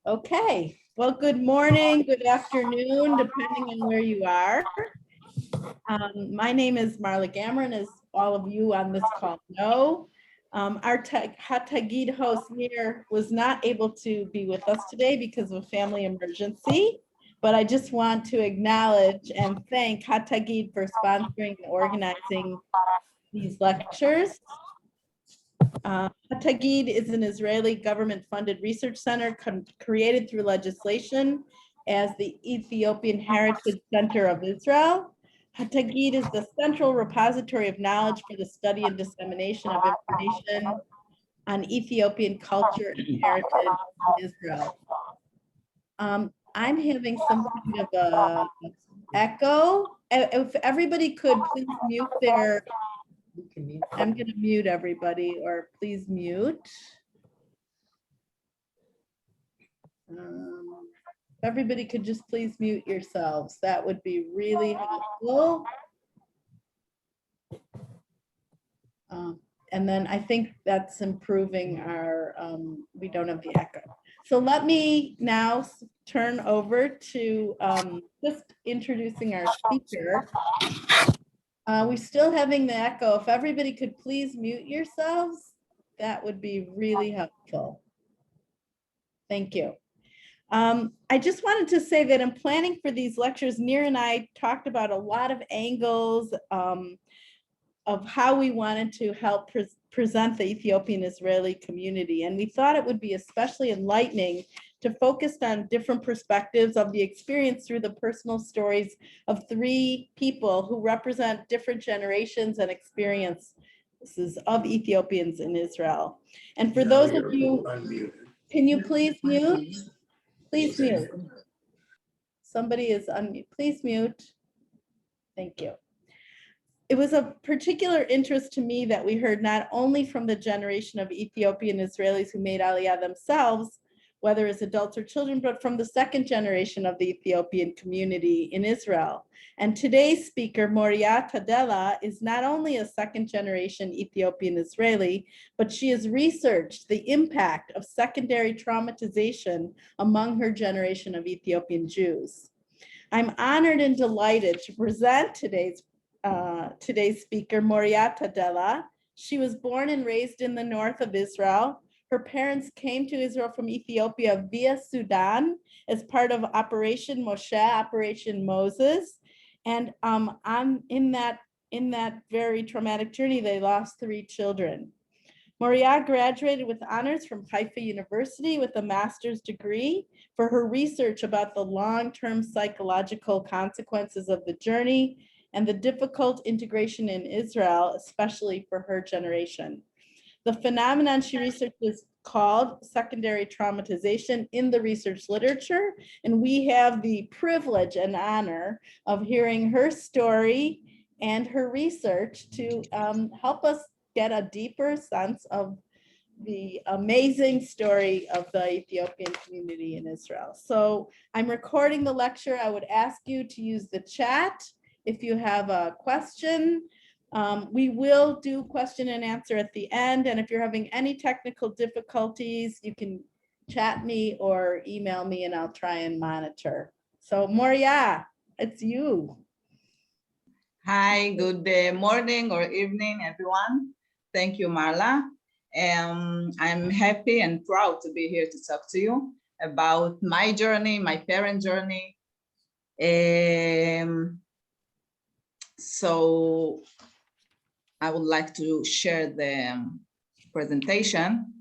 Okay, well, good morning, good afternoon, depending on where you are. My name is Marla Gamron, as all of you on this call know. Our Hatagid host Nir was not able to be with us today because of a family emergency, but I just want to acknowledge and thank Hatagid for sponsoring and organizing these lectures. Hatagid is an Israeli government-funded research center created through legislation as the Ethiopian Heritage Center of Israel. Hatagid is the central repository of knowledge for the study and dissemination of information on Ethiopian culture and heritage in Israel. I'm having some kind of a echo. If everybody could please mute their I'm going to mute everybody, or please mute. If everybody could just please mute yourselves, that would be really helpful. And then I think that's improving our, we don't have the echo. So let me now turn over to just introducing our speaker. We're still having the echo. If everybody could please mute yourselves, that would be really helpful. Thank you. I just wanted to say that in planning for these lectures, Nir and I talked about a lot of angles of how we wanted to help present the Ethiopian Israeli community. And we thought it would be especially enlightening to focus on different perspectives of the experience through the personal stories of three people who represent different generations and experiences of Ethiopians in Israel. And for those of you, can you please mute? Please mute. Somebody is unmute. Please mute. Thank you. It was a particular interest to me that we heard not only from the generation of Ethiopian Israelis who made Aliyah themselves, whether as adults or children, but from the second generation of the Ethiopian community in Israel. And today's speaker, Moria Tadela, is not only a second generation Ethiopian Israeli, but she has researched the impact of secondary traumatization among her generation of Ethiopian Jews. I'm honored and delighted to present today's speaker, Moria Tadela. She was born and raised in the north of Israel. Her parents came to Israel from Ethiopia via Sudan as part of Operation Moshe, Operation Moses. And in that very traumatic journey, they lost 3 children. Moria graduated with honors from Haifa University with a master's degree for her research about the long-term psychological consequences of the journey and the difficult integration in Israel, especially for her generation. The phenomenon she researched is called secondary traumatization in the research literature, and we have the privilege and honor of hearing her story and her research to help us get a deeper sense of the amazing story of the Ethiopian community in Israel. So I'm recording the lecture. I would ask you to use the chat if you have a question. We will do question and answer at the end. And if you're having any technical difficulties, you can chat me or email me and I'll try and monitor. So Moria, it's you. Hi, good morning or evening, everyone. Thank you, Marla. I'm happy and proud to be here to talk to you about my journey, my parent journey. So I would like to share the presentation.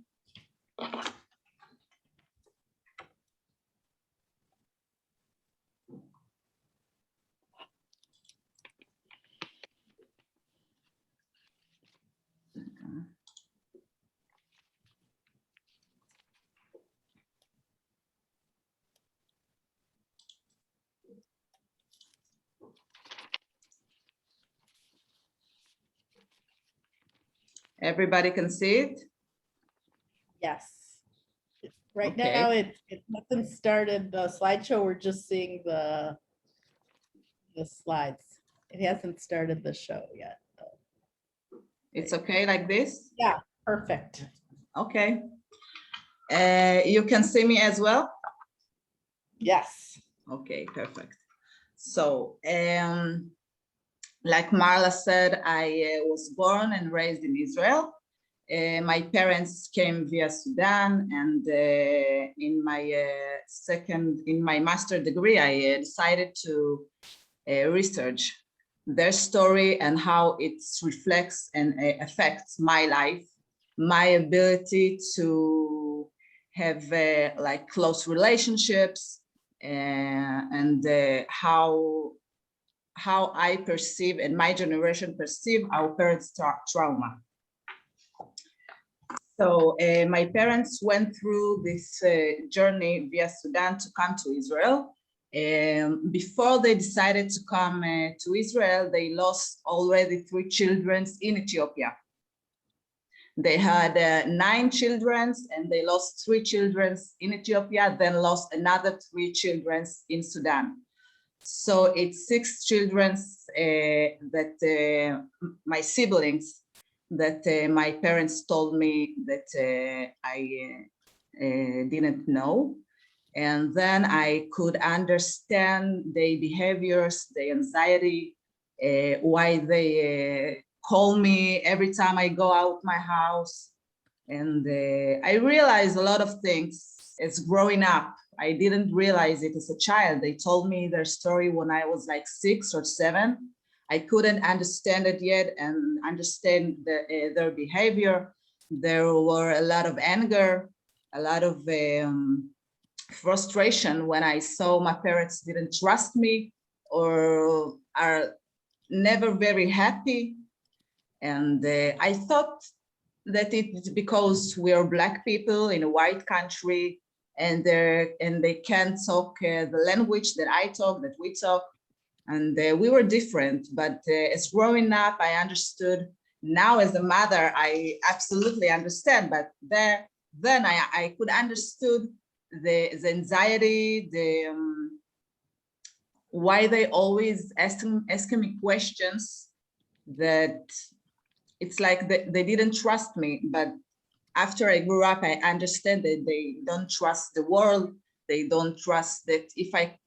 Everybody can see it? Yes. Right now, it hasn't started the slideshow. We're just seeing the slides. It hasn't started the show yet. It's okay like this? Yeah, perfect. Okay. You can see me as well? Yes. Okay, perfect. So, like Marla said, I was born and raised in Israel. My parents came via Sudan, and in my master degree, I decided to research their story and how it reflects and affects my life, my ability to have like close relationships, and how I perceive and my generation perceive our parents' trauma. So my parents went through this journey via Sudan to come to Israel. Before they decided to come to Israel, they lost already 3 children in Ethiopia. They had 9 children, and they lost 3 children in Ethiopia, then lost another 3 children in Sudan. So it's 6 children that my siblings, that my parents told me that I didn't know. And then I could understand their behaviors, their anxiety, why they call me every time I go out my house. And I realized a lot of things as growing up. I didn't realize it as a child. They told me their story when I was like 6 or 7. I couldn't understand it yet and understand their behavior. There were a lot of anger, a lot of frustration when I saw my parents didn't trust me or are never very happy. And I thought that it's because we are Black people in a white country, and they can't talk the language that I talk, that we talk, and we were different. But as growing up, I understood. Now as a mother, I absolutely understand, but then I could understood the anxiety, why they always asking me questions that it's like they didn't trust me. But after I grew up, I understand that they don't trust the world. They don't trust that if I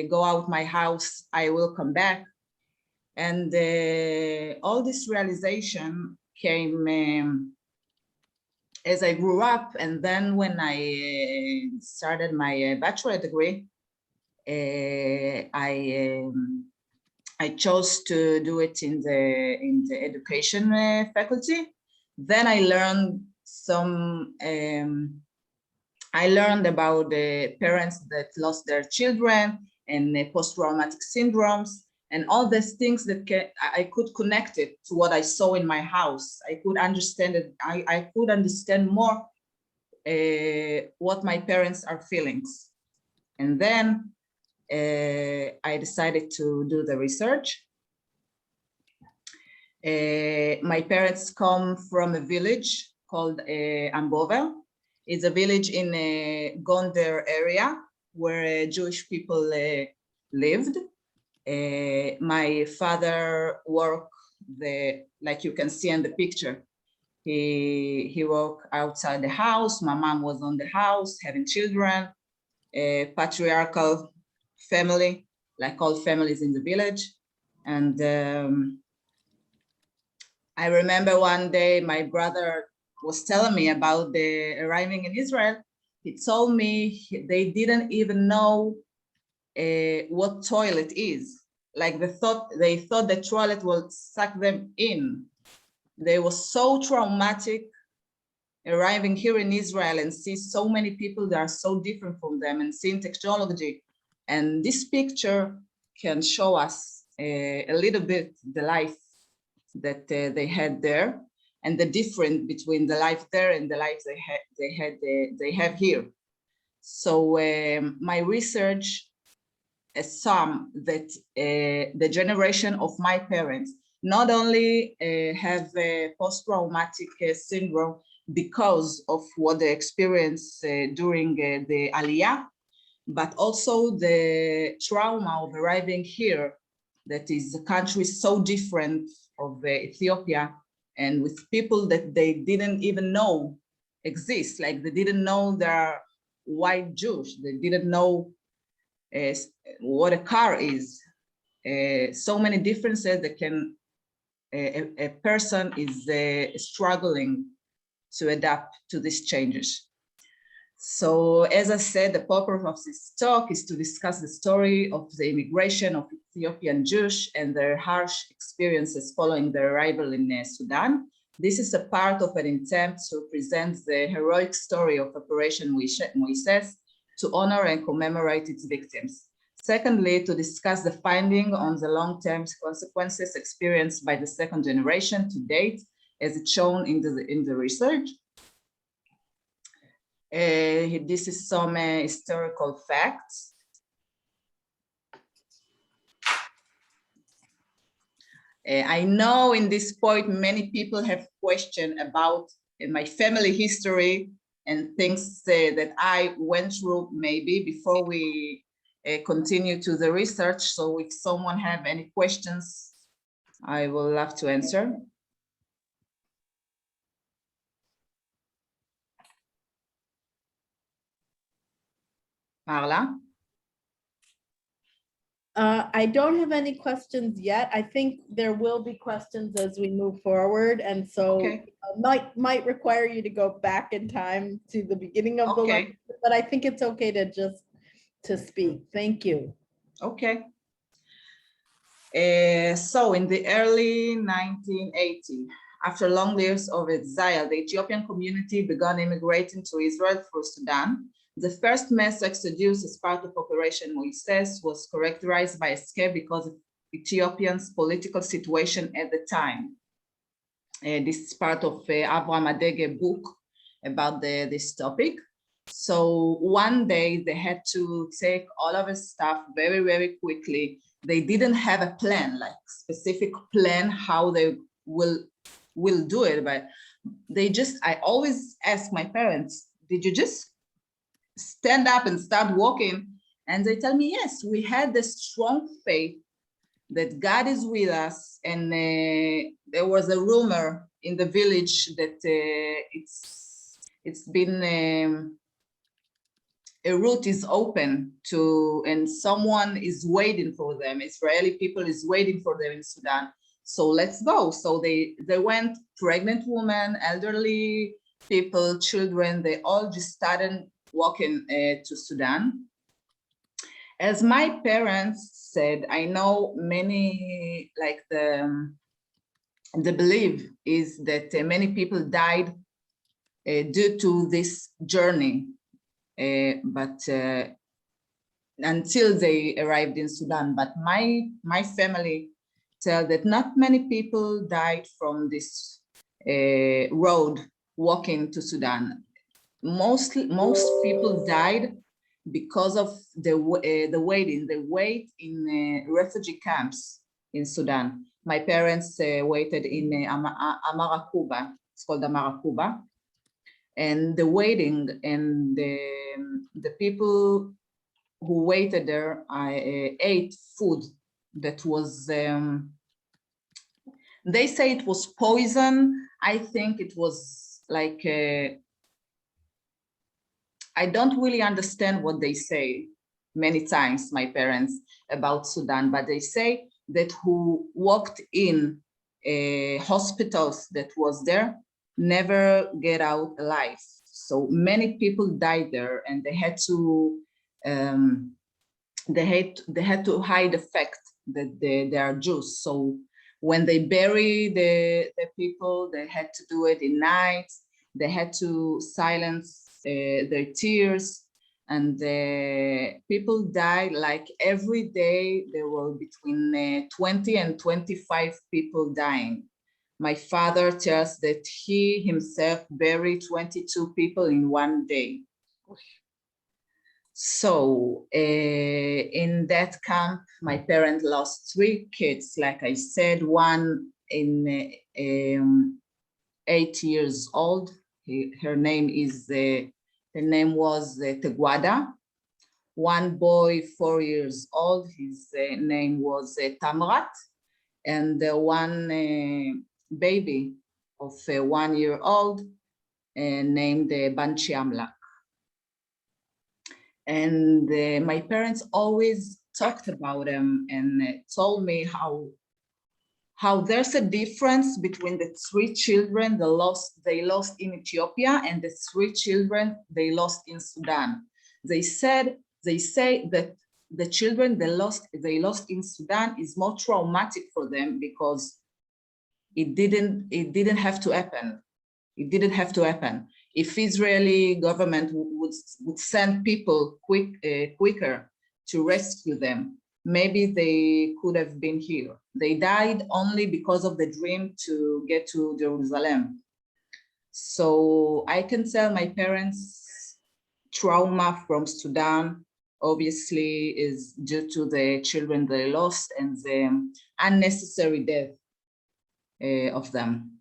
go out my house, I will come back. And all this realization came as I grew up. And then when I started my bachelor degree, I chose to do it in the education faculty. Then I learned I learned about the parents that lost their children and post-traumatic syndromes and all these things that I could connect it to what I saw in my house. I could understand it. I could understand more what my parents are feeling. And then I decided to do the research. My parents come from a village called Ambovel. It's a village in Gondar area where Jewish people lived. My father worked like you can see in the picture. He worked outside the house. My mom was on the house having children. A patriarchal family, like all families in the village. And I remember one day my brother was telling me about the arriving in Israel. He told me they didn't even know what toilet is. Like they thought the toilet will suck them in. They were so traumatic arriving here in Israel and see so many people that are so different from them and seeing technology. And this picture can show us a little bit the life that they had there and the difference between the life there and the life they have here. So my research assumed that the generation of my parents not only have post-traumatic syndrome because of what they experienced during the Aliyah, but also the trauma of arriving here, that is a country so different of Ethiopia, and with people that they didn't even know exist. Like they didn't know there are white Jews. They didn't know what a car is. So many differences that can, a person is struggling to adapt to these changes. So as I said, the purpose of this talk is to discuss the story of the immigration of Ethiopian Jews and their harsh experiences following their arrival in Sudan. This is a part of an attempt to present the heroic story of Operation Moises to honor and commemorate its victims. Secondly, to discuss the finding on the long-term consequences experienced by the second generation to date, as it's shown in the research. This is some historical facts. I know in this point, many people have questioned about my family history and things that I went through maybe before we continue to the research. So if someone have any questions, I will love to answer. Marla? I don't have any questions yet. I think there will be questions as we move forward. And so Okay. might require you to go back in time to the beginning of the lecture, but I think it's okay to just to speak. Thank you. Okay. So in the early 1980s, after long years of exile, the Ethiopian community began immigrating to Israel through Sudan. The first mass exodus as part of Operation Moises was characterized by escape because of Ethiopia's political situation at the time. This is part of Avraham Adege book about this topic. So one day they had to take all of his stuff very, very quickly. They didn't have a plan, like specific plan how they will do it, but they just, I always ask my parents, did you just stand up and start walking? And they tell me, yes, we had the strong faith that God is with us. And there was a rumor in the village that it's been, a route is open to, and someone is waiting for them. Israeli people is waiting for them in Sudan. So let's go. So they went, pregnant women, elderly people, children, they all just started walking to Sudan. As my parents said, I know many, like the belief is that many people died due to this journey. But until they arrived in Sudan. But my family tell that not many people died from this road walking to Sudan. Most people died because of the waiting. They wait in refugee camps in Sudan. My parents waited in Amarakuba. It's called Amarakuba. And the waiting and the people who waited there, I ate food that was, they say it was poison. I think it was like, I don't really understand what they say many times, my parents, about Sudan, but they say that who walked in hospitals that was there never get out alive. So many people died there, and they had to hide the fact that they are Jews. So when they bury the people, they had to do it in night. They had to silence their tears, and people died like every day. There were between 20 and 25 people dying. My father tells that he himself buried 22 people in one day. So in that camp, my parents lost 3 kids. Like I said, one in 8 years old. Her name was Teguada. One boy, 4 years old. His name was Tamrat, and one baby of 1 year old named Banchi Amlak. And my parents always talked about them and told me how there's a difference between the 3 children they lost in Ethiopia and the 3 children they lost in Sudan. They say that the children they lost in Sudan is more traumatic for them because it didn't have to happen. It didn't have to happen. If Israeli government would send people quicker to rescue them, maybe they could have been here. They died only because of the dream to get to Jerusalem. So I can tell my parents' trauma from Sudan obviously is due to the children they lost and the unnecessary death of them.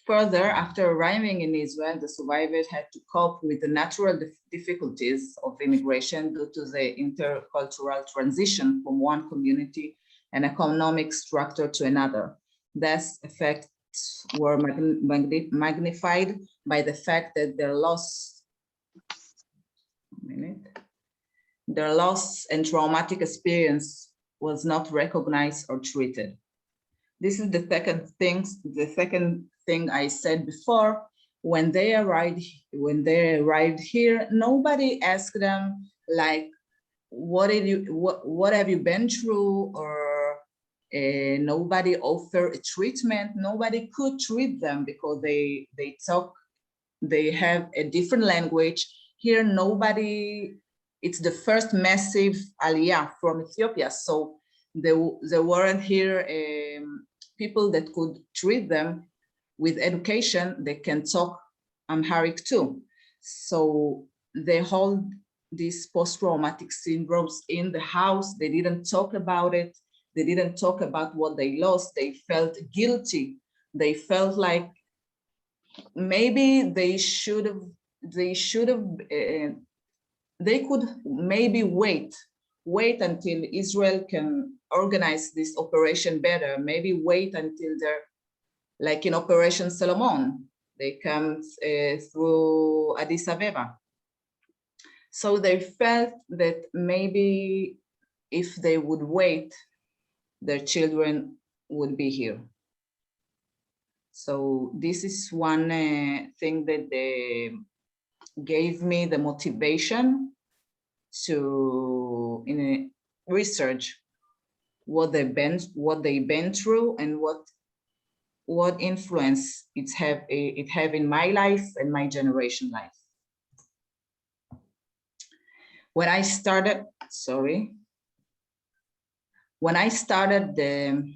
Further, after arriving in Israel, the survivors had to cope with the natural difficulties of immigration due to the intercultural transition from one community and economic structure to another. Thus, effects were magnified by the fact that their loss and traumatic experience was not recognized or treated. This is the second thing I said before. When they arrived here, nobody asked them like, what have you been through, or nobody offered a treatment. Nobody could treat them because they have a different language. Here, it's the first massive aliyah from Ethiopia, so there weren't here people that could treat them with education. They can talk Amharic too. So they hold these post-traumatic syndromes in the house. They didn't talk about it. They didn't talk about what they lost. They felt guilty. They felt like maybe they could maybe wait until Israel can organize this operation better, maybe wait until they're like in Operation Solomon, they come through Addis Ababa. So they felt that maybe if they would wait, their children would be here. So this is one thing that gave me the motivation to research what they've been through and what influence it have in my life and my generation life. When I started the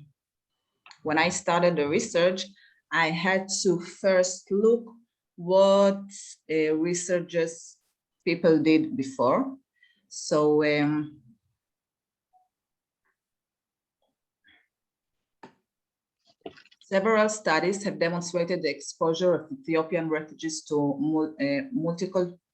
research, I had to first look what researchers people did before. So several studies have demonstrated the exposure of Ethiopian refugees to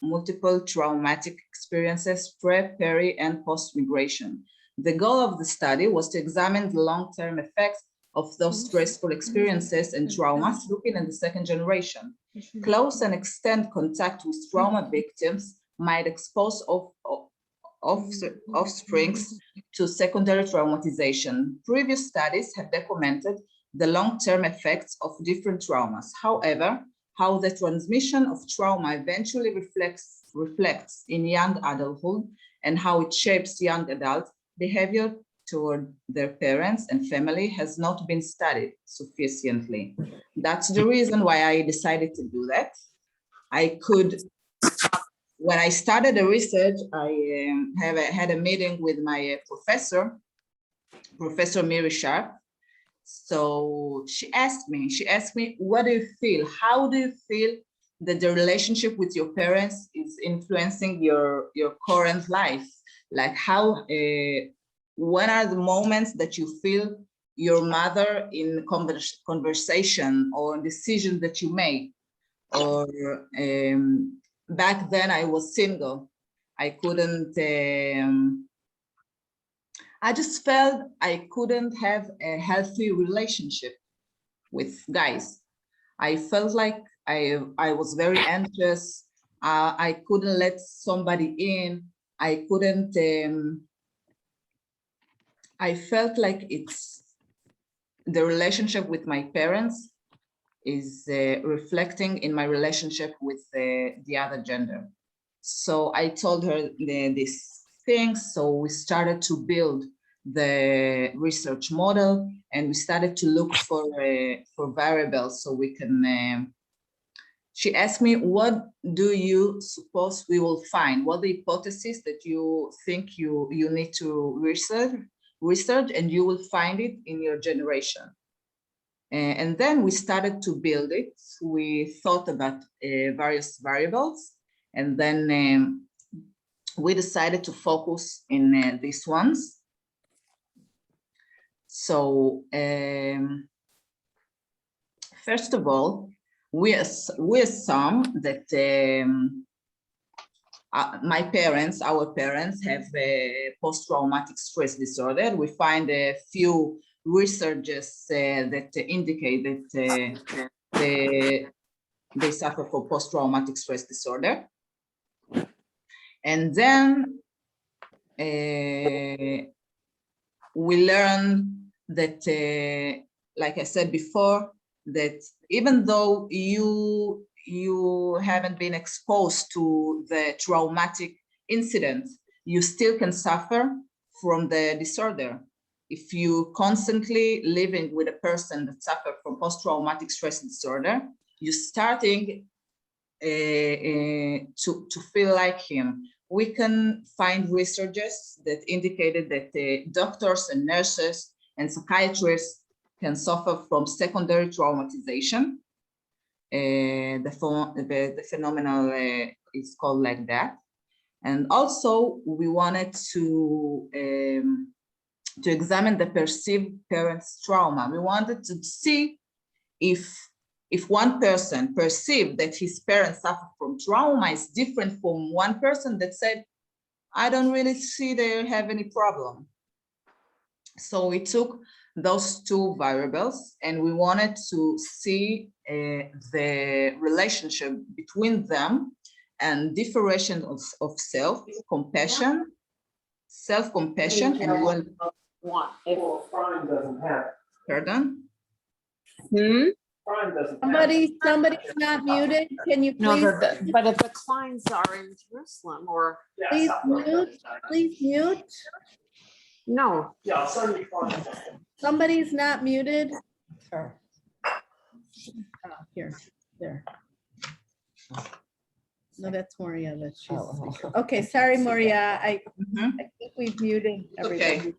multiple traumatic experiences pre, peri, and post-migration. The goal of the study was to examine the long-term effects of those stressful experiences and traumas, looking at the second generation. Close and extended contact with trauma victims might expose offsprings to secondary traumatization. Previous studies have documented the long-term effects of different traumas. However, how the transmission of trauma eventually reflects in young adulthood and how it shapes young adult behavior toward their parents and family has not been studied sufficiently. That's the reason why I decided to do that. When I started the research, I had a meeting with my professor, Professor Miri Sharp. So she asked me, what do you feel? How do you feel that the relationship with your parents is influencing your current life? Like when are the moments that you feel your mother in conversation or decision that you make? Or back then I was single. I couldn't, I just felt I couldn't have a healthy relationship with guys. I felt like I was very anxious. I couldn't let somebody in. I couldn't, I felt like it's the relationship with my parents is reflecting in my relationship with the other gender. So I told her these things. So we started to build the research model, and we started to look for variables so we can. She asked me, what do you suppose we will find? What the hypothesis that you think you need to research, and you will find it in your generation. And then we started to build it. We thought about various variables, and then we decided to focus in these ones. So first of all, we assume that our parents have a post-traumatic stress disorder. We find a few researches that indicate that they suffer from post-traumatic stress disorder. And then we learned that, like I said before, that even though you haven't been exposed to the traumatic incident, you still can suffer from the disorder. If you constantly living with a person that suffers from post-traumatic stress disorder, you're starting to feel like him. We can find researches that indicated that doctors and nurses and psychiatrists can suffer from secondary traumatization. The phenomenon is called like that. And also, we wanted to examine the perceived parents' trauma. We wanted to see if one person perceived that his parents suffer from trauma is different from one person that said, I don't really see they have any problem. So we took those two variables, and we wanted to see the relationship between them and differentiation of self-compassion, and well. Pardon? Somebody's not muted. Can you No, please, but if the Kleins are in Jerusalem or please mute? no, Somebody's not muted. Oh, here, there. No, that's Moria. That she's. Okay, sorry, Moria. I think we've muted everybody.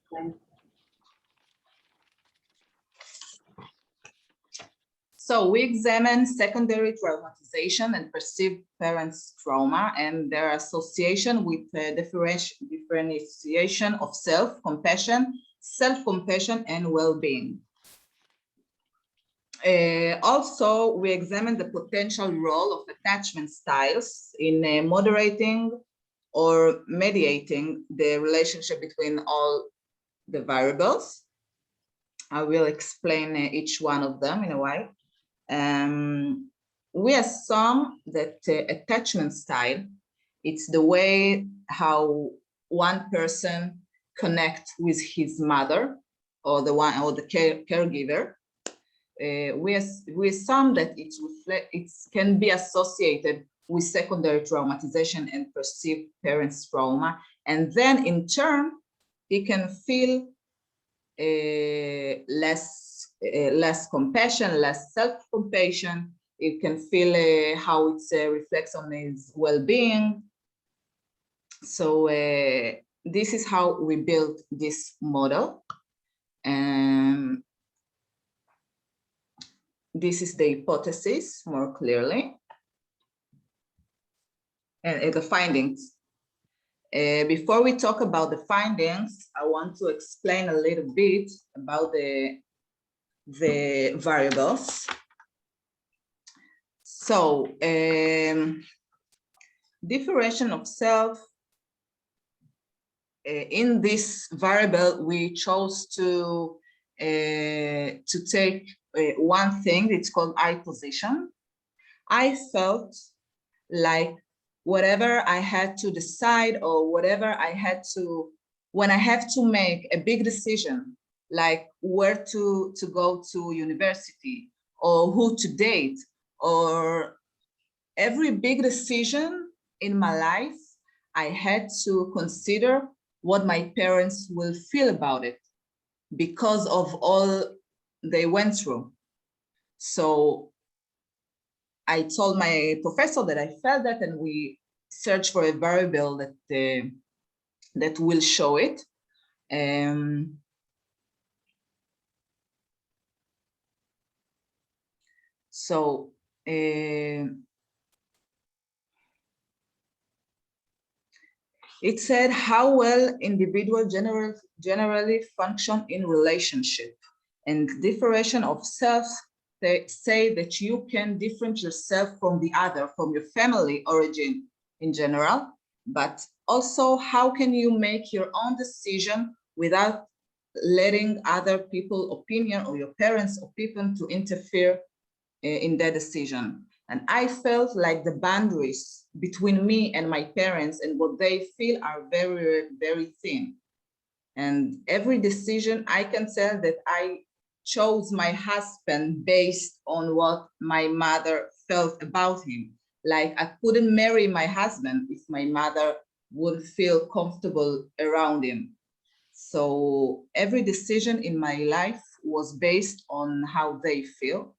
So we examine secondary traumatization and perceived parents' trauma and their association with differentiation of self, compassion, and well-being. Also, we examine the potential role of attachment styles in moderating or mediating the relationship between all the variables. I will explain each one of them in a while. We assume that attachment style, it's the way how one person connects with his mother or the caregiver. We assume that it can be associated with secondary traumatization and perceived parents' trauma, and then in turn he can feel less compassion, less self-compassion. It can feel how it reflects on his well-being. So this is how we built this model. This is the hypothesis more clearly. And the findings. Before we talk about the findings, I want to explain a little bit about the variables. So, differentiation of self. In this variable, we chose to take one thing. It's called eye position. I felt like whatever I had to decide or whatever I had to, when I have to make a big decision, like where to go to university or who to date, or every big decision in my life, I had to consider what my parents will feel about it because of all they went through. So I told my professor that I felt that, and we searched for a variable that will show it. So it said how well individuals generally function in relationship, and differentiation of self. They say that you can differentiate yourself from the other, from your family origin in general, but also how can you make your own decision without letting other people's opinion or your parents' opinion to interfere in that decision. And I felt like the boundaries between me and my parents and what they feel are very, very thin. And every decision, I can tell that I chose my husband based on what my mother felt about him. Like I couldn't marry my husband if my mother wouldn't feel comfortable around him. So every decision in my life was based on how they feel.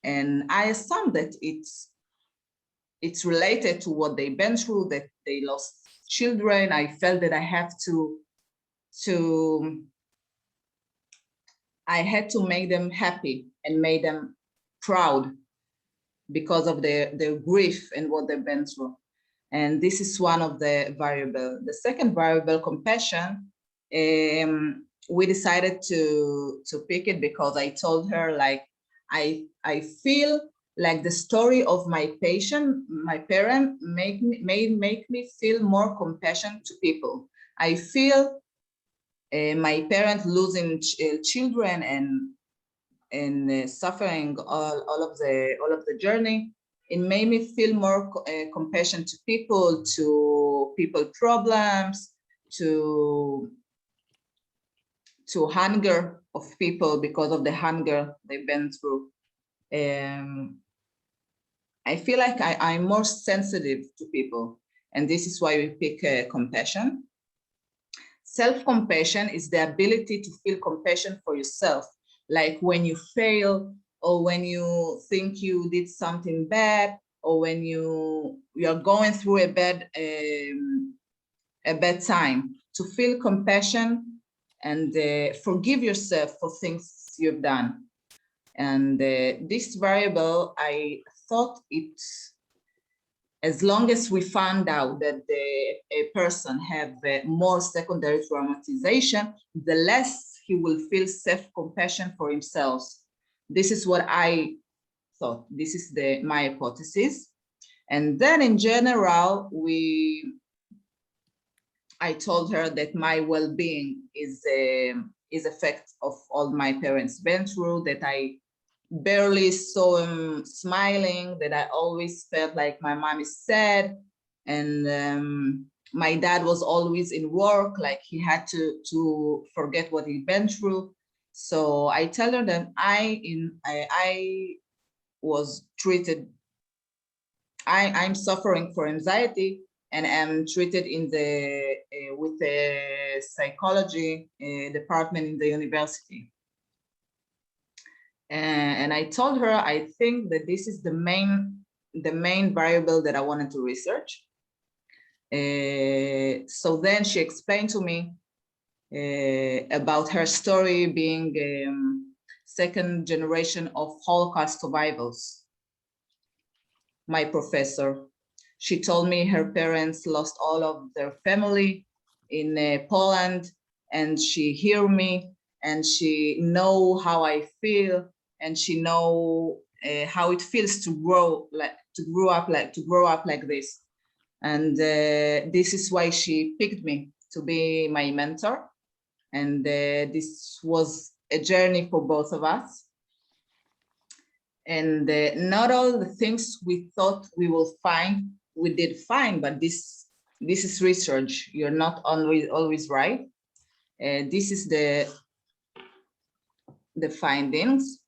And I assume that it's related to what they've been through, that they lost children. I felt that I had to make them happy and make them proud because of their grief and what they've been through. And this is one of the variables. The second variable, compassion, we decided to pick it because I told her, like, I feel like the story of my parent make me feel more compassion to people. I feel my parents losing children and suffering all of the journey. It made me feel more compassion to people problems, to hunger of people because of the hunger they've been through. I feel like I'm more sensitive to people, and this is why we pick compassion. Self-compassion is the ability to feel compassion for yourself, like when you fail, or when you think you did something bad, or when you're going through a bad time, to feel compassion and forgive yourself for things you've done. And this variable, I thought it's, as long as we found out that a person have more secondary traumatization, the less he will feel self-compassion for himself. This is what I thought. This is my hypothesis. And then in general, I told her that my well-being is effect of all my parents been through, that I barely saw him smiling, that I always felt like my mom is sad, and my dad was always in work, like he had to forget what he'd been through. So I tell her that I was treated, I'm suffering for anxiety, and am treated with the psychology department in the university. And I told her, I think that this is the main variable that I wanted to research. So then she explained to me about her story, being second generation of Holocaust survivors. My professor, she told me her parents lost all of their family in Poland, and she hear me, and she know how I feel, and she know how it feels to grow up like this. And this is why she picked me to be my mentor. And this was a journey for both of us. And not all the things we thought we will find, we did find, but this is research. You're not always right. This is the findings.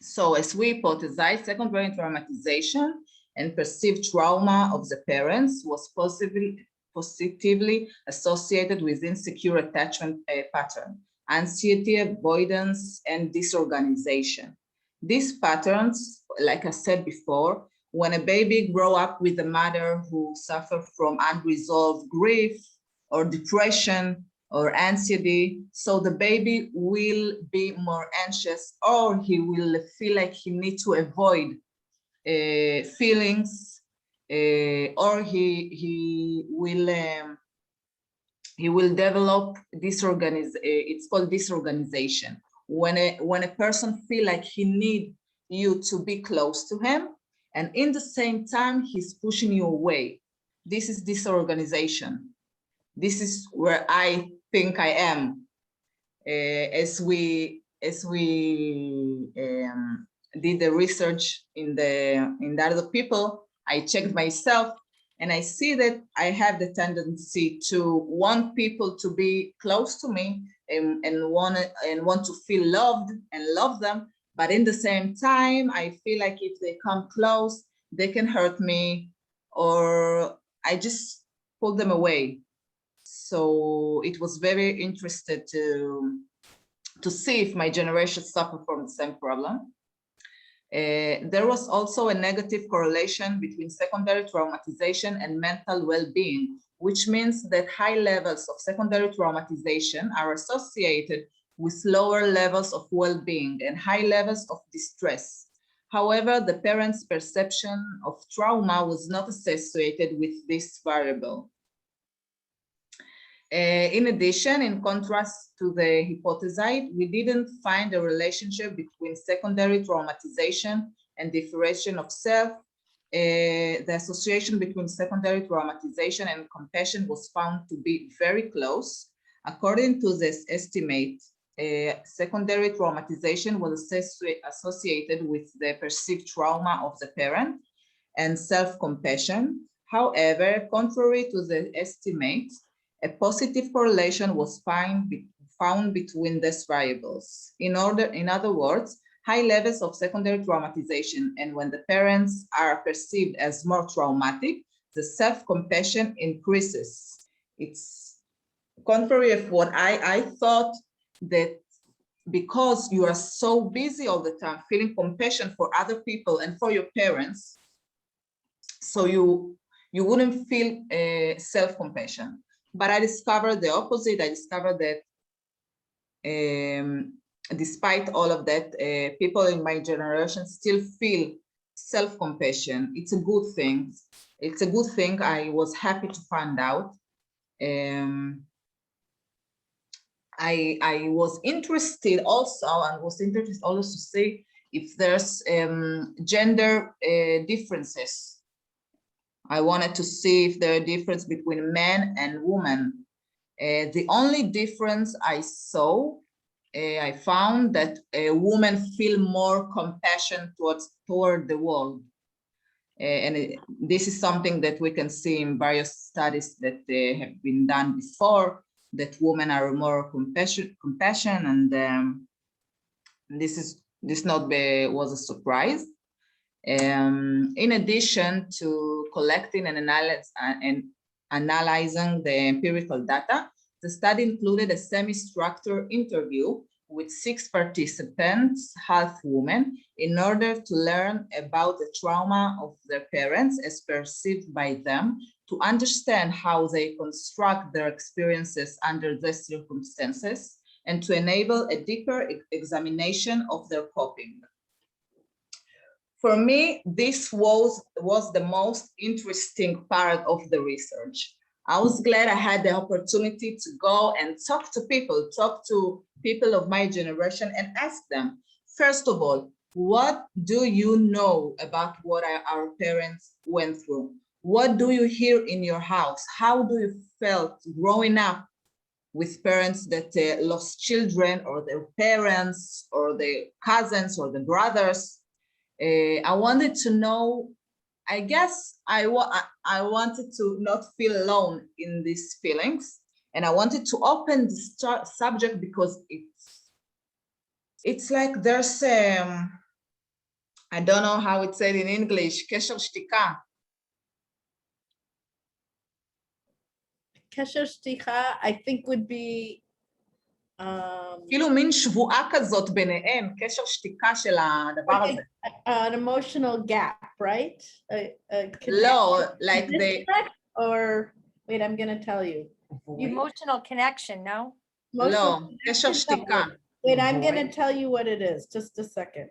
So as we hypothesized, secondary traumatization and perceived trauma of the parents was positively associated with insecure attachment pattern, anxiety, avoidance, and disorganization. These patterns, like I said before, when a baby grows up with a mother who suffers from unresolved grief or depression or anxiety, so the baby will be more anxious, or he will feel like he needs to avoid feelings, or he will develop it's called disorganization. When a person feel like he need you to be close to him, and in the same time he's pushing you away. This is disorganization. This is where I think I am. As we did the research in the other people, I checked myself, and I see that I have the tendency to want people to be close to me and want to feel loved and love them. But in the same time, I feel like if they come close, they can hurt me, or I just pull them away. So it was very interesting to see if my generation suffered from the same problem. There was also a negative correlation between secondary traumatization and mental well-being, which means that high levels of secondary traumatization are associated with lower levels of well-being and high levels of distress. However, the parents' perception of trauma was not associated with this variable. In addition, in contrast to the hypothesized, we didn't find a relationship between secondary traumatization and differentiation of self. The association between secondary traumatization and compassion was found to be very close. According to this estimate, secondary traumatization was associated with the perceived trauma of the parent and self-compassion. However, contrary to the estimate, a positive correlation was found between these variables. In other words, high levels of secondary traumatization, and when the parents are perceived as more traumatic, the self-compassion increases. It's contrary of what I thought, that because you are so busy all the time feeling compassion for other people and for your parents, so you wouldn't feel self-compassion. But I discovered the opposite. I discovered that despite all of that, people in my generation still feel self-compassion. It's a good thing. It's a good thing. I was happy to find out. I was interested also, to see if there's gender differences. I wanted to see if there are differences between men and women. The only difference I saw, I found that women feel more compassion toward the world. This is something that we can see in various studies that have been done before, that women are more compassion, and this was a surprise. In addition to collecting and analyzing the empirical data, the study included a semi-structured interview with 6 participants, half women, in order to learn about the trauma of their parents as perceived by them, to understand how they construct their experiences under these circumstances, and to enable a deeper examination of their coping. For me, this was the most interesting part of the research. I was glad I had the opportunity to go and talk to people of my generation and ask them, first of all, what do you know about what our parents went through? What do you hear in your house? How do you felt growing up with parents that lost children, or their parents, or their cousins, or the brothers. I wanted to know, I guess I wanted to not feel alone in these feelings. And I wanted to open the subject because it's like there's, I don't know how it's said in English, קשר שתיקה. קשר שתיקה, I think would be, כאילו מין שבועה כזאת ביניהם, קשר שתיקה של הדבר הזה. an emotional gap, right? לא, like they... Or, wait, I'm gonna tell you. Emotional connection, no? לא, קשר שתיקה. Wait, I'm gonna tell you what it is, just a second.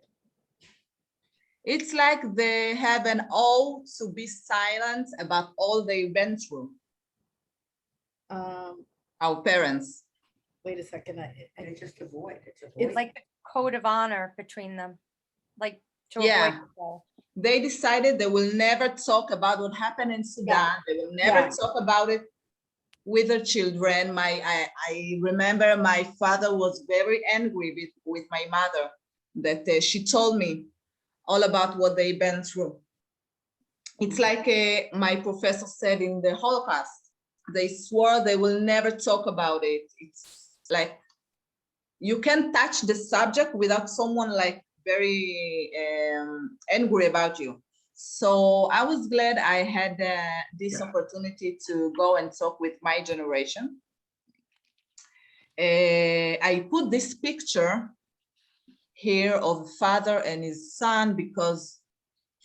It's like they have an oath to be silent about all they've been through. Our parents. Wait a second. It's just avoid. It's like a code of honor between them, like to Yeah. avoid people. They decided they will never talk about what happened in Sudan. Yeah. They will never Yeah. talk about it with their children. I remember my father was very angry with my mother that she told me all about what they've been through. It's like my professor said in the Holocaust, they swore they will never talk about it. It's like, you can't touch the subject without someone like very angry about you. So I was glad I had this opportunity to go and talk with my generation. I put this picture here of father and his son because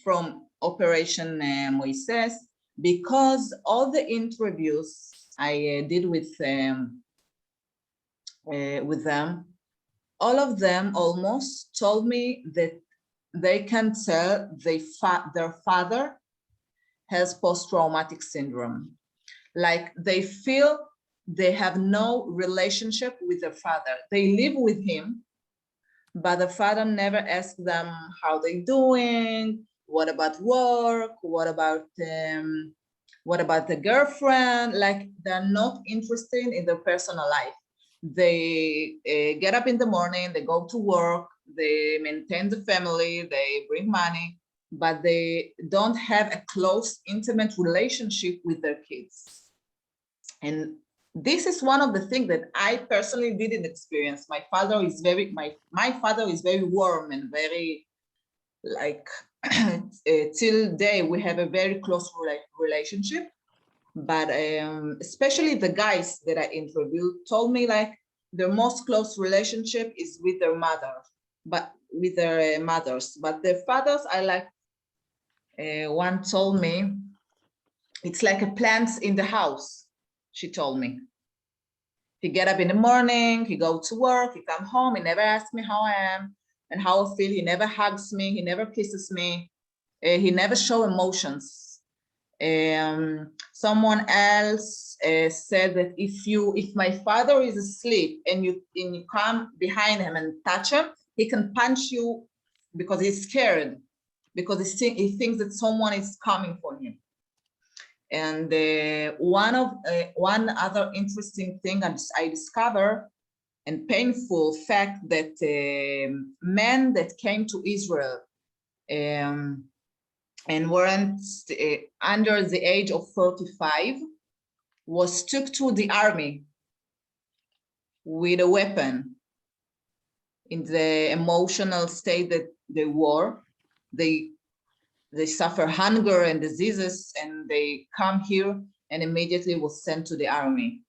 from Operation Moises, because all the interviews I did with them, all of them almost told me that they can tell their father has post-traumatic syndrome. Like they feel they have no relationship with their father. They live with him, but the father never asks them how they're doing, what about work, what about the girlfriend. Like they're not interested in their personal life. They get up in the morning, they go to work, they maintain the family, they bring money, but they don't have a close, intimate relationship with their kids. And this is one of the things that I personally didn't experience. My father is very, my father is very warm and very, like, till day we have a very close relationship. But especially the guys that I interviewed told me like their most close relationship is with their mother, but with their mothers. But their fathers, I like, one told me, it's like a plant in the house, she told me. He get up in the morning, he go to work, he come home, he never asks me how I am and how I feel. He never hugs me, he never kisses me, he never show emotions. Someone else said that if my father is asleep and you come behind him and touch him, he can punch you because he's scared, because he thinks that someone is coming for him. And one other interesting thing I discovered, and painful fact, that men that came to Israel and weren't under the age of 35 was took to the army with a weapon. In the emotional state that they were, they suffer hunger and diseases, and they come here and immediately was sent to the army.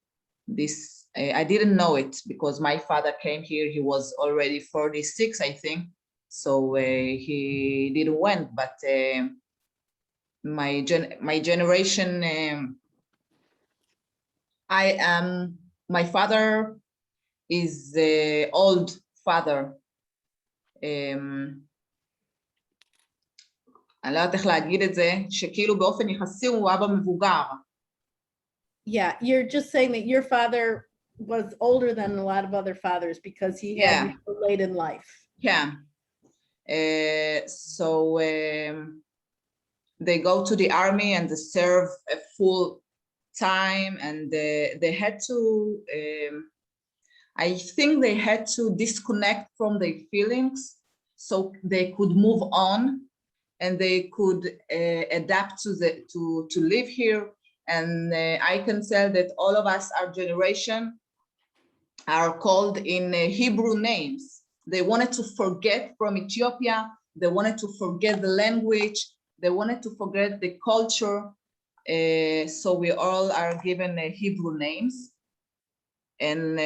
This I didn't know it because my father came here, he was already 46, I think, so he didn't went. But my generation, my father is the old father. אני לא יודעת איך להגיד את זה, שכאילו באופן יחסי הוא אבא מבוגר. Yeah, you're just saying that your father was older than a lot of other fathers because he had you so late in life. Yeah. They go to the army and they serve a full time, and they had to, I think they had to disconnect from their feelings so they could move on and they could adapt to live here. And I can tell that all of us, our generation, are called in Hebrew names. They wanted to forget from Ethiopia. They wanted to forget the language. They wanted to forget the culture. So we all are given Hebrew names. And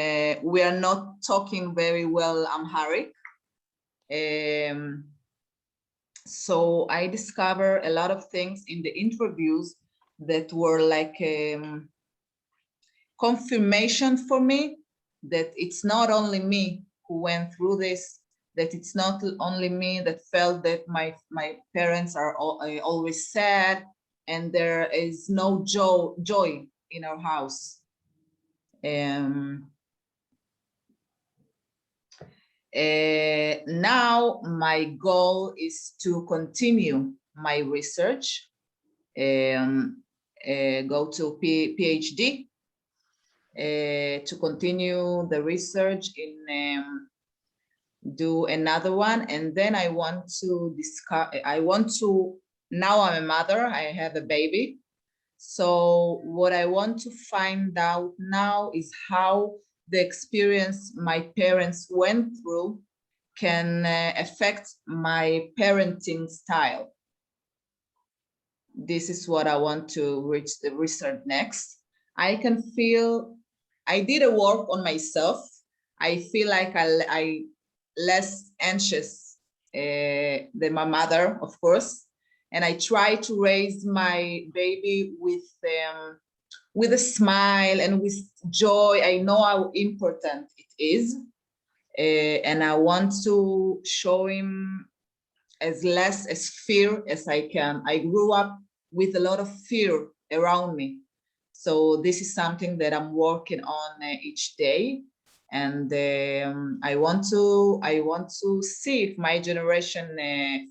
we are not talking very well Amharic. So I discovered a lot of things in the interviews that were like confirmation for me that it's not only me who went through this, that it's not only me that felt that my parents are always sad and there is no joy in our house. Now my goal is to continue my research, go to PhD, to continue the research in do another one, and then I want to discuss. Now I'm a mother. I have a baby. So what I want to find out now is how the experience my parents went through can affect my parenting style. This is what I want to reach the research next. I can feel, I did a work on myself. I feel like I less anxious than my mother, of course. And I try to raise my baby with a smile and with joy. I know how important it is. And I want to show him as less as fear as I can. I grew up with a lot of fear around me. So this is something that I'm working on each day. And I want to see if my generation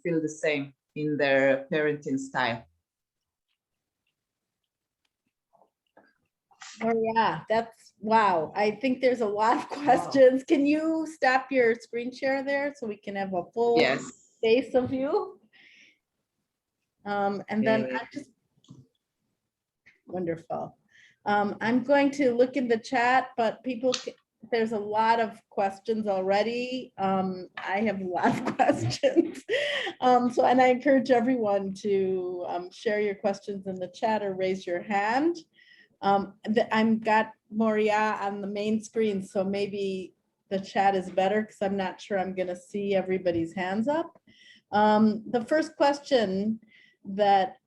feel the same in their parenting style. Oh yeah, that's wow. I think there's a lot of questions. Wow. Can you stop your screen share there so we can have a full face of you? And then I just wonderful. I'm going to look in the chat, but people, there's a lot of questions already. I have a lot of questions. And I encourage everyone to share your questions in the chat or raise your hand. I've got Moria on the main screen, so maybe the chat is better because I'm not sure I'm going to see everybody's hands up. The first question that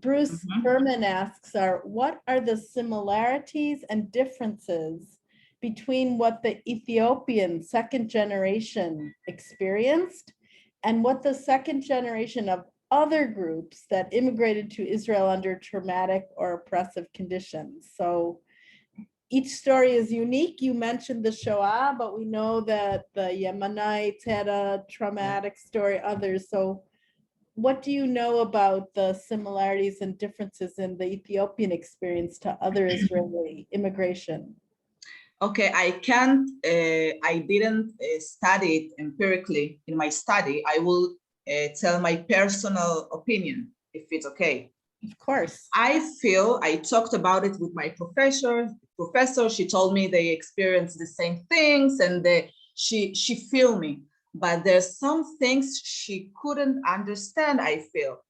Bruce Berman asks are, what are the similarities and differences between what the Ethiopian second generation experienced and what the second generation of other groups that immigrated to Israel under traumatic or oppressive conditions? So each story is unique. You mentioned the Shoah, but we know that the Yemenites had a traumatic story, others. So what do you know about the similarities and differences in the Ethiopian experience to other Israeli immigration? Okay, I didn't study it empirically in my study. I will tell my personal opinion, if it's okay. Of course. I talked about it with my professor. She told me they experienced the same things and she feel me. But there's some things she couldn't understand, I feel.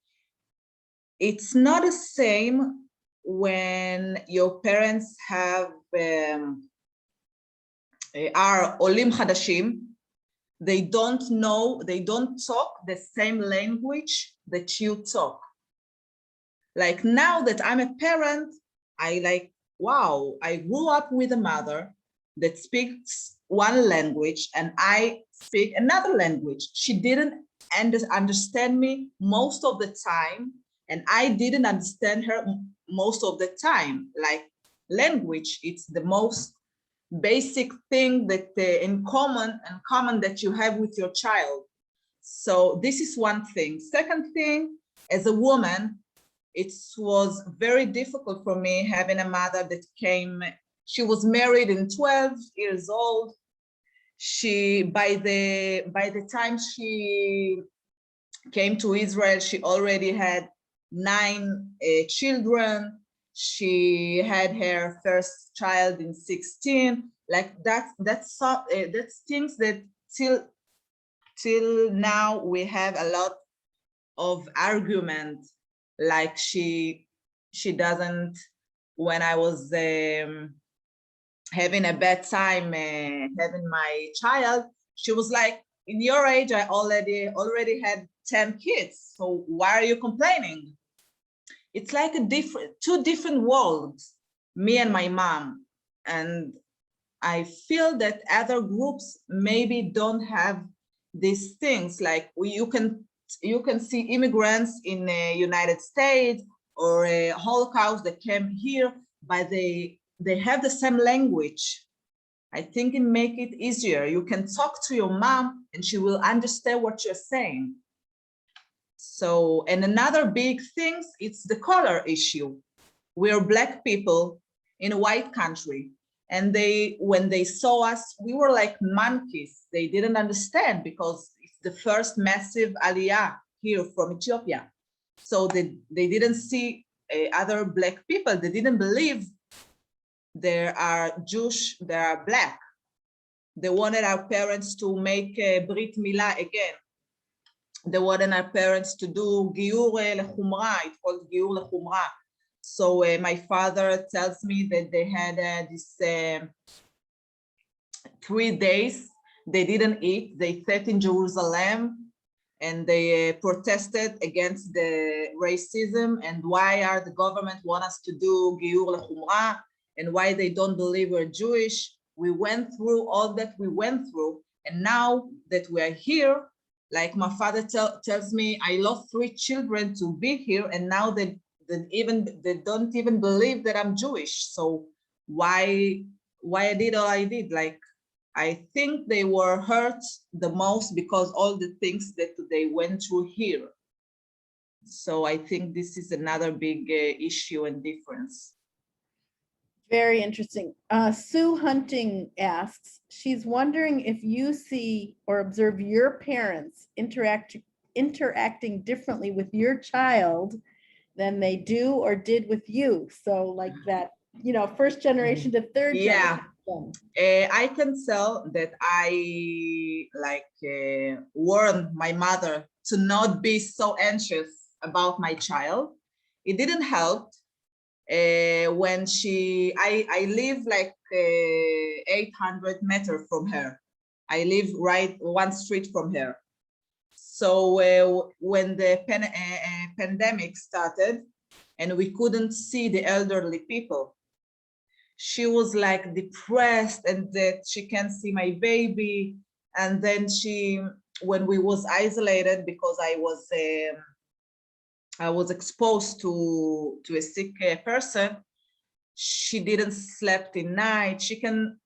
It's not the same when your parents have are olim hadashim. They don't talk the same language that you talk. Like now that I'm a parent, wow, I grew up with a mother that speaks one language and I speak another language. She didn't understand me most of the time, and I didn't understand her most of the time. Like language, it's the most basic thing that in common that you have with your child. So this is one thing. Second thing, as a woman, it was very difficult for me having a mother that came, she was married in 12 years old. She, by the time she came to Israel, she already had 9 children. She had her first child in 16. Like that's things that till now we have a lot of argument. Like she doesn't, when I was having a bad time having my child, she was like, in your age, I already had 10 kids. So why are you complaining? It's like two different worlds, me and my mom. And I feel that other groups maybe don't have these things. Like you can see immigrants in the United States or a Holocaust that came here, but they have the same language. I think it make it easier. You can talk to your mom and she will understand what you're saying. So, and another big thing, it's the color issue. We're Black people in a white country. And when they saw us, we were like monkeys. They didn't understand because it's the first massive aliyah here from Ethiopia. So they didn't see other Black people. They didn't believe there are Jewish, there are Black. They wanted our parents to make Brit Milah again. They wanted our parents to do Giur lechumra, it's called Giur lechumra. So my father tells me that they had this 3 days, they didn't eat, they sat in Jerusalem and they protested against the racism and why are the government want us to do Giur lechumra and why they don't believe we're Jewish. We went through all that we went through. And now that we are here, like my father tells me, I lost 3 children to be here. And now they don't even believe that I'm Jewish. So why I did all I did? Like, I think they were hurt the most because all the things that they went through here. So I think this is another big issue and difference. Very interesting. Sue Hunting asks, she's wondering if you see or observe your parents interacting differently with your child than they do or did with you. So like that, first generation to third generation. I can tell that I warned my mother to not be so anxious about my child. It didn't help. When I live like 800 meters from her. I live right 1 street from her. So when the pandemic started and we couldn't see the elderly people, she was like depressed and that she can't see my baby. And then when we was isolated because I was exposed to a sick person, she didn't sleep in night. She can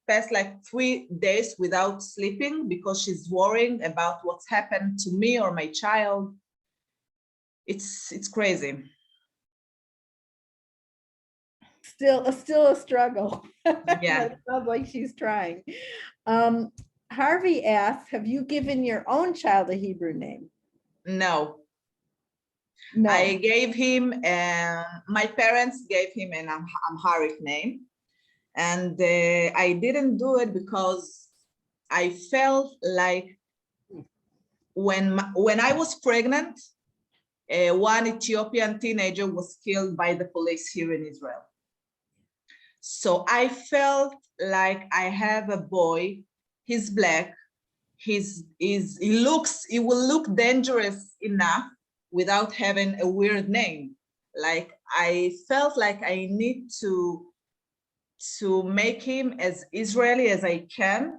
pass like 3 days without sleeping because she's worrying about what's happened to me or my child. It's crazy. Still a struggle. Yeah. It sounds like she's trying. Harvey asks, have you given your own child a Hebrew name? No. No. I gave him, my parents gave him an Amharic name. And I didn't do it because I felt like when I was pregnant, one Ethiopian teenager was killed by the police here in Israel. So I felt like I have a boy, he's Black, he will look dangerous enough without having a weird name. Like I felt like I need to make him as Israeli as I can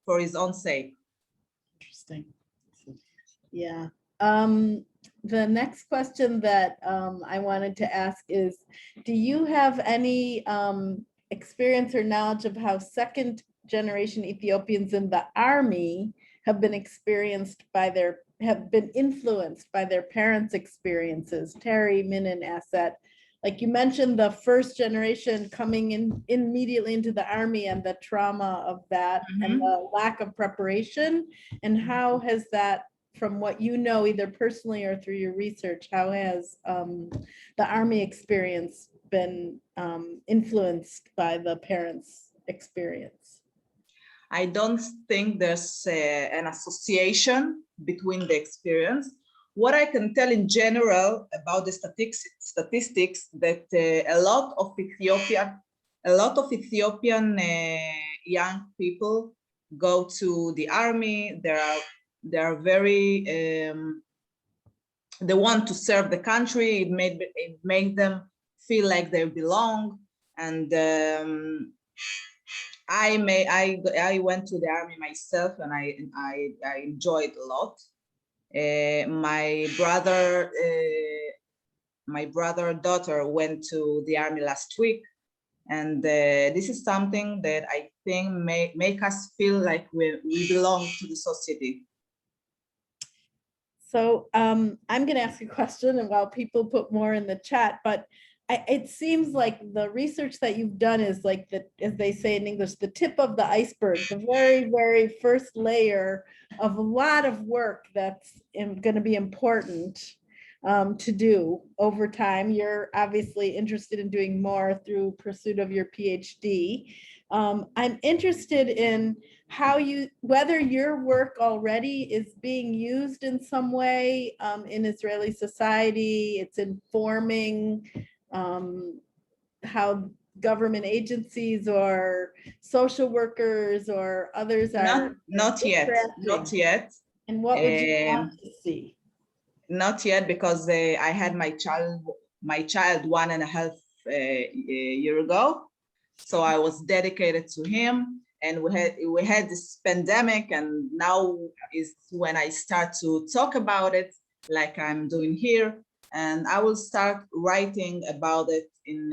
for his own sake. Interesting. Yeah. The next question that I wanted to ask is, do you have any experience or knowledge of how second generation Ethiopians in the army have been experienced by their have been influenced by their parents' experiences. Terry, Minin, Asset, like you mentioned, the first generation coming in immediately into the army and the trauma of that and the lack of preparation, and how has that, from what you know, either personally or through your research, how has the army experience been influenced by the parents' experience? I don't think there's an association between the experience. What I can tell in general about the statistics that a lot of Ethiopian young people go to the army. They are very they want to serve the country. It made them feel like they belong. And I went to the army myself, and I enjoyed a lot. My daughter went to the army last week, and this is something that I think make us feel like we belong to the society. So I'm going to ask a question, and while people put more in the chat, but it seems like the research that you've done is like the, as they say in English, the tip of the iceberg, the very, very first layer of a lot of work that's going to be important to do over time. You're obviously interested in doing more through pursuit of your PhD. I'm interested in how whether your work already is being used in some way in Israeli society. It's informing how government agencies or social workers or others are not yet. And what would you want to see? Not yet, because I had my child 1.5 years ago, so I was dedicated to him, and we had this pandemic, and now is when I start to talk about it, like I'm doing here. And I will start writing about it in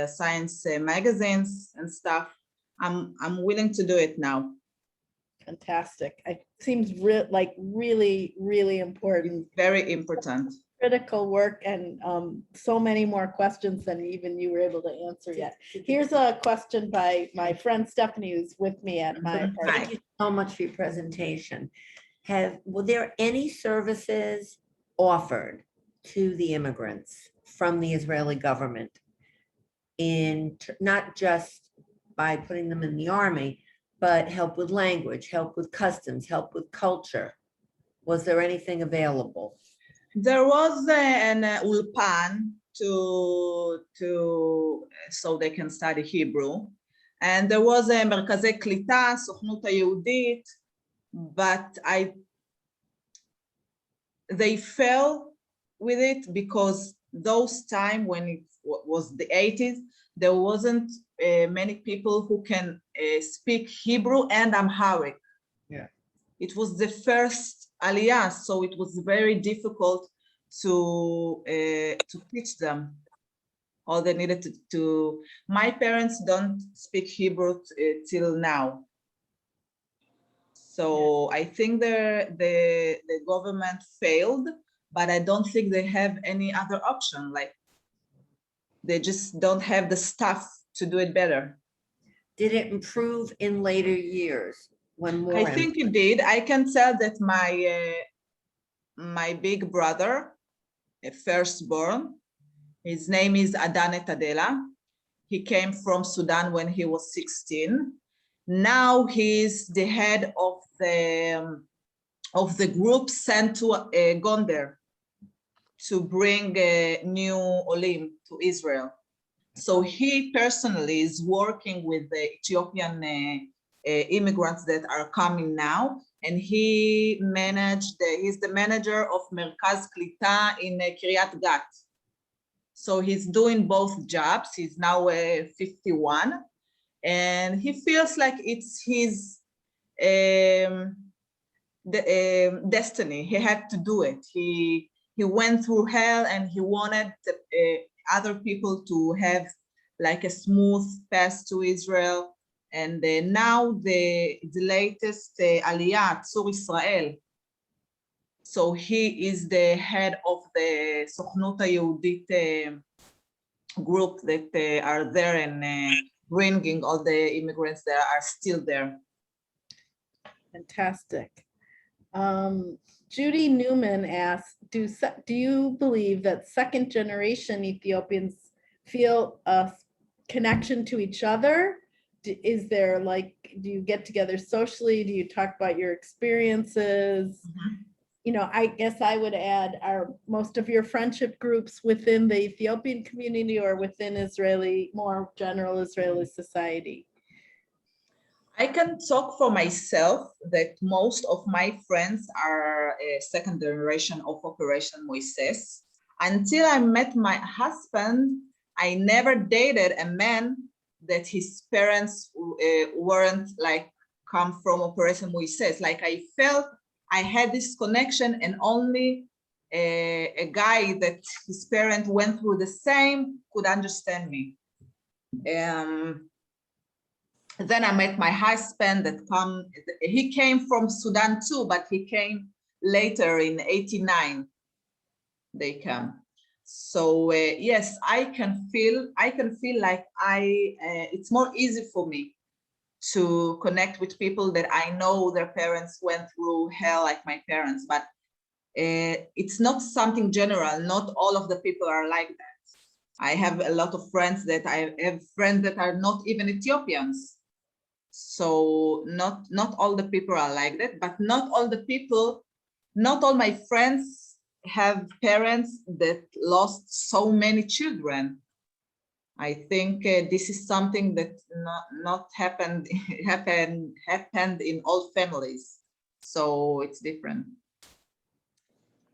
science magazines and stuff. I'm willing to do it now. Fantastic. It seems like really, really important. Very important. Critical work, and so many more questions than even you were able to answer yet. Here's a question by my friend Stephanie, who's with me at my party. Thank you so much for your presentation. Were there any services offered to the immigrants from the Israeli government in not just by putting them in the army, but help with language, help with customs, help with culture? Was there anything available? There was an ulpan so they can study Hebrew, and there was a מרכזי קליטה, סוכנות היהודית, but they fell with it because those time when it was the 80s, there wasn't many people who can speak Hebrew and Amharic. Yeah. It was the first aliyah, so it was very difficult to teach them. All they needed to my parents don't speak Hebrew till now. So I think the government failed, but I don't think they have any other option. Like, they just don't have the staff to do it better. Did it improve in later years when more? I think it did. I can tell that my big brother, a firstborn, his name is Moria Tadela. He came from Sudan when he was 16. Now he's the head of the group sent to Gondar to bring new olim to Israel. So he personally is working with the Ethiopian immigrants that are coming now, and he's the manager of Merkaz Klita in Kiryat Gat. So he's doing both jobs. He's now 51, and he feels like it's his destiny. He had to do it. He went through hell, and he wanted other people to have like a smooth path to Israel. And now the latest aliyah, Tzur Israel, So he is the head of the Sochnut HaYehudit group that are there and bringing all the immigrants that are still there. Fantastic. Judy Newman asks, do you believe that second generation Ethiopians feel a connection to each other? Is there like, do you get together socially? Do you talk about your experiences? You know, I guess I would add, are most of your friendship groups within the Ethiopian community or within Israeli, more general Israeli society? I can talk for myself that most of my friends are a second generation of Operation Moises. Until I met my husband, I never dated a man that his parents weren't like come from Operation Moises. Like I felt I had this connection, and only a guy that his parents went through the same could understand me. Then I met my husband he came from Sudan too, but he came later in '89, they come. So yes, I can feel like it's more easy for me to connect with people that I know their parents went through hell like my parents, but it's not something general. Not all of the people are like that. I have a lot of friends that are not even Ethiopians. So not all the people are like that, but not all my friends have parents that lost so many children. I think this is something that not happened in all families. So it's different.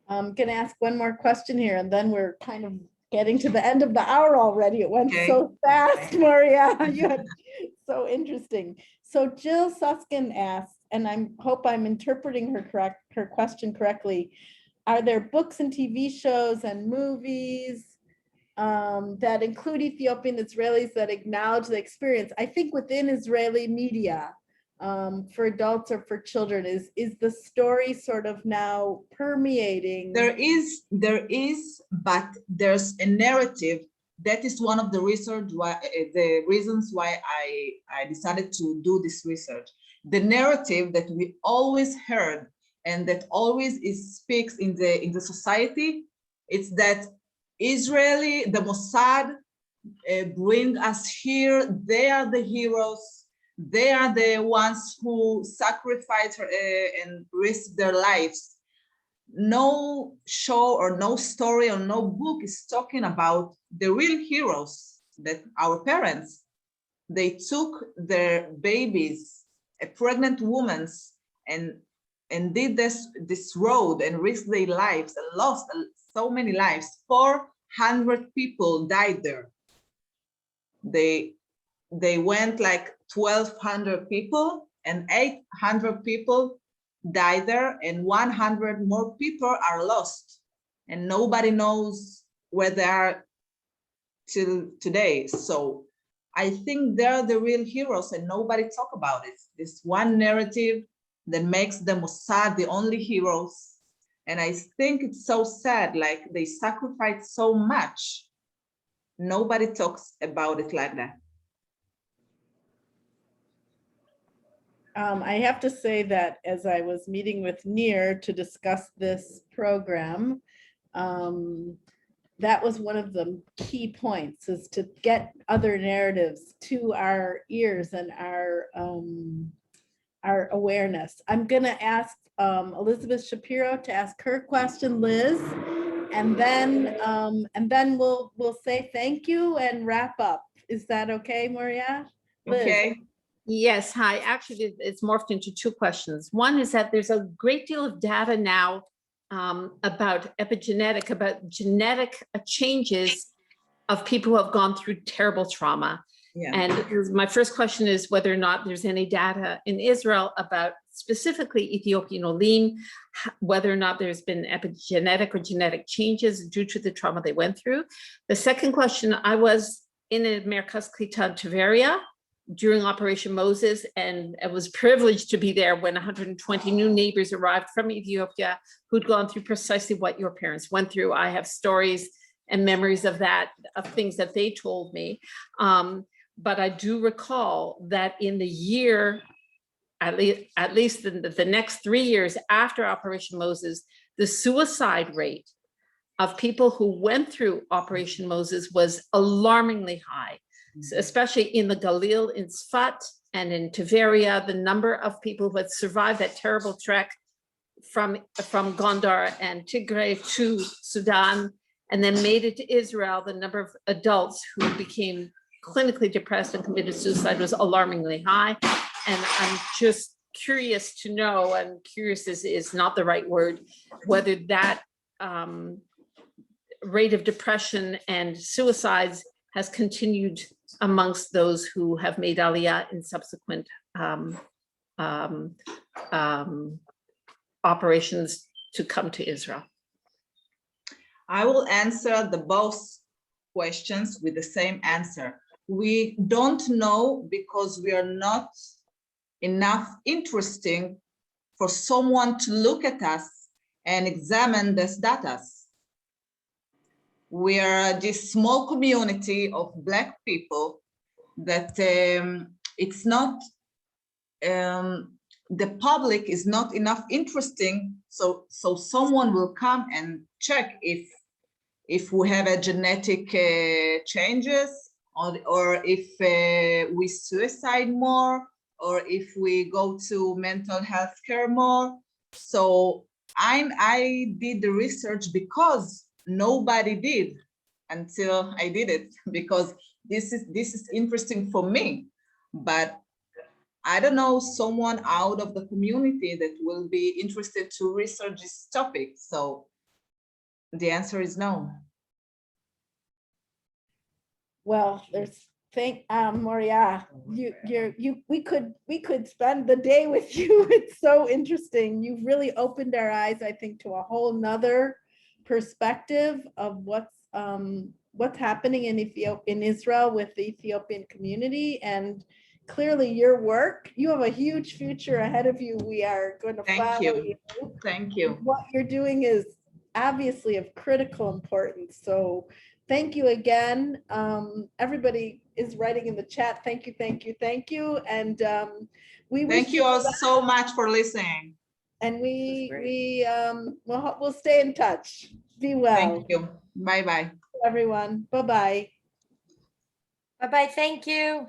I'm gonna ask one more question here, and then we're kind of getting to the end of the hour already. It went so fast, Moria. You had so interesting. So Jill Suskin asks, and I hope I'm interpreting her question correctly. Are there books and TV shows and movies that include Ethiopian Israelis that acknowledge the experience? I think within Israeli media, for adults or for children, is the story sort of now permeating? There is, but there's a narrative. That is one of the reasons why I decided to do this research. The narrative that we always heard and that always speaks in the society, it's that the Mossad bring us here. They are the heroes. They are the ones who sacrifice and risk their lives. No show or no story or no book is talking about the real heroes, that our parents, they took their babies, pregnant women, and did this road and risked their lives and lost so many lives. 400 people died there. They went like 1,200 people, and 800 people died there, and 100 more people are lost, and nobody knows where they are till today. So I think they're the real heroes, and nobody talk about it. This one narrative that makes the Mossad the only heroes, and I think it's so sad. Like, they sacrifice so much. Nobody talks about it like that. I have to say that as I was meeting with Nir to discuss this program, that was one of the key points, is to get other narratives to our ears and our awareness. I'm gonna ask Elizabeth Shapiro to ask her question, Liz, and then we'll say thank you and wrap up. Is that okay, Moria? Liz. Okay. Yes, hi. Actually, it's morphed into two questions. One is that there's a great deal of data now about epigenetic, about genetic changes of people who have gone through terrible trauma. Yeah. And my first question is whether or not there's any data in Israel about specifically Ethiopian Olim, whether or not there's been epigenetic or genetic changes due to the trauma they went through. The second question, I was in a Merkaz Klita in Tveria during Operation Moses, and I was privileged to be there when 120 new neighbors arrived from Ethiopia who'd gone through precisely what your parents went through. I have stories and memories of that, of things that they told me. But I do recall that in the year, at least in the next 3 years after Operation Moses, the suicide rate of people who went through Operation Moses was alarmingly high, especially in the Galil, in Sfat, and in Tiberia. The number of people who had survived that terrible trek from Gondar and Tigray to Sudan, and then made it to Israel, the number of adults who became clinically depressed and committed suicide was alarmingly high. And I'm just curious to know, and curious is not the right word, whether that rate of depression and suicides has continued amongst those who have made Aliyah in subsequent operations to come to Israel. I will answer the both questions with the same answer. We don't know because we are not enough interesting for someone to look at us and examine this data. We are this small community of Black people that it's not, the public is not enough interesting, so someone will come and check if we have a genetic changes, or if we suicide more, or if we go to mental health care more. So I did the research because nobody did until I did it, because this is interesting for me. But I don't know someone out of the community that will be interested to research this topic. So the answer is no. Well, there's Moria, we could spend the day with you. It's so interesting. You've really opened our eyes, I think, to a whole nother perspective of what's happening in Israel with the Ethiopian community. And clearly your work, you have a huge future ahead of you. We are going to follow you. Thank you. What you're doing is obviously of critical importance. So thank you again. Everybody is writing in the chat. Thank you, thank you, thank you. And we thank you all so much for listening. And we'll stay in touch. Be well. Thank you. Bye-bye. Everyone. Bye-bye. Bye-bye. Thank you.